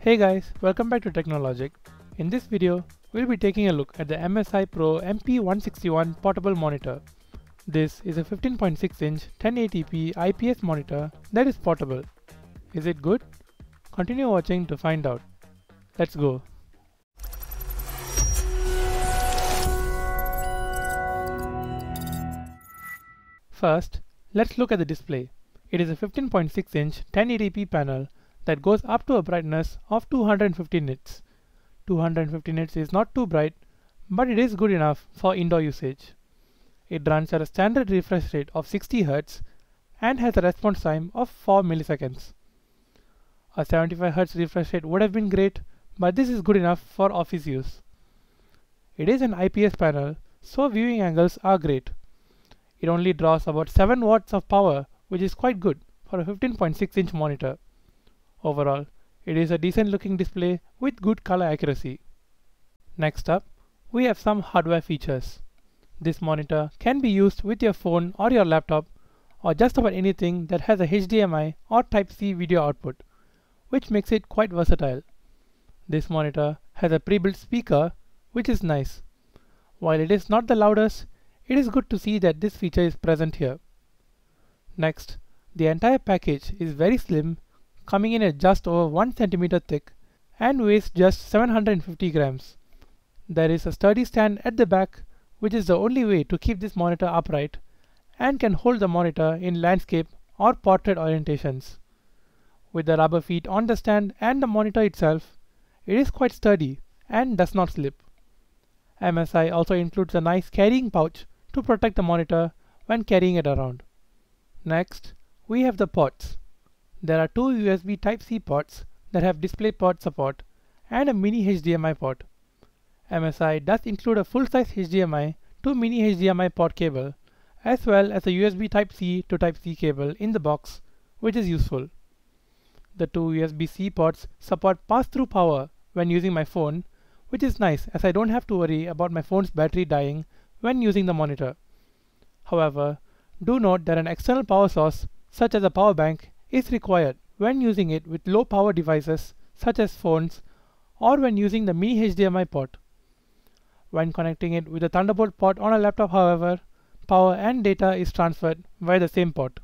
Hey guys, welcome back to NoLogic. In this video, we'll be taking a look at the MSI Pro MP161 portable monitor. This is a 15.6-inch 1080p IPS monitor that is portable. Is it good? Continue watching to find out. Let's go. First, let's look at the display. It is a 15.6-inch 1080p panel that goes up to a brightness of 250 nits. 250 nits is not too bright, but it is good enough for indoor usage. It runs at a standard refresh rate of 60 Hz and has a response time of 4 milliseconds. A 75 Hz refresh rate would have been great, but this is good enough for office use. It is an IPS panel, so viewing angles are great. It only draws about 7 watts of power, which is quite good for a 15.6-inch monitor. Overall, it is a decent looking display with good color accuracy. Next up, we have some hardware features. This monitor can be used with your phone or your laptop or just about anything that has a HDMI or Type-C video output, which makes it quite versatile. This monitor has a pre-built speaker, which is nice. While it is not the loudest, it is good to see that this feature is present here. Next, the entire package is very slim, coming in at just over 1 cm thick and weighs just 750 grams. There is a sturdy stand at the back, which is the only way to keep this monitor upright and can hold the monitor in landscape or portrait orientations. With the rubber feet on the stand and the monitor itself, it is quite sturdy and does not slip. MSI also includes a nice carrying pouch to protect the monitor when carrying it around. Next, we have the ports. There are two USB Type-C ports that have DisplayPort support and a mini HDMI port. MSI does include a full-size HDMI to mini HDMI port cable, as well as a USB Type-C to Type-C cable in the box, which is useful. The two USB-C ports support pass-through power when using my phone, which is nice as I don't have to worry about my phone's battery dying when using the monitor. However, do note that an external power source, such as a power bank, is required when using it with low power devices such as phones or when using the mini HDMI port. When connecting it with the Thunderbolt port on a laptop, however, power and data is transferred via the same port.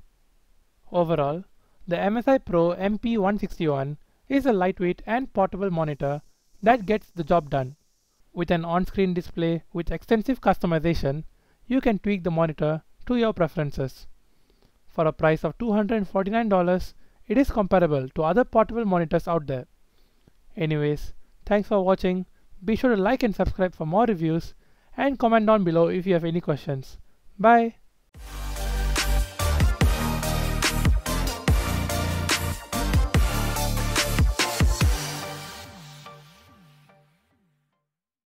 Overall, the MSI Pro MP161 is a lightweight and portable monitor that gets the job done. With an on-screen display with extensive customization, you can tweak the monitor to your preferences. For a price of $249, it is comparable to other portable monitors out there. Anyways, thanks for watching. Be sure to like and subscribe for more reviews and comment down below if you have any questions. Bye!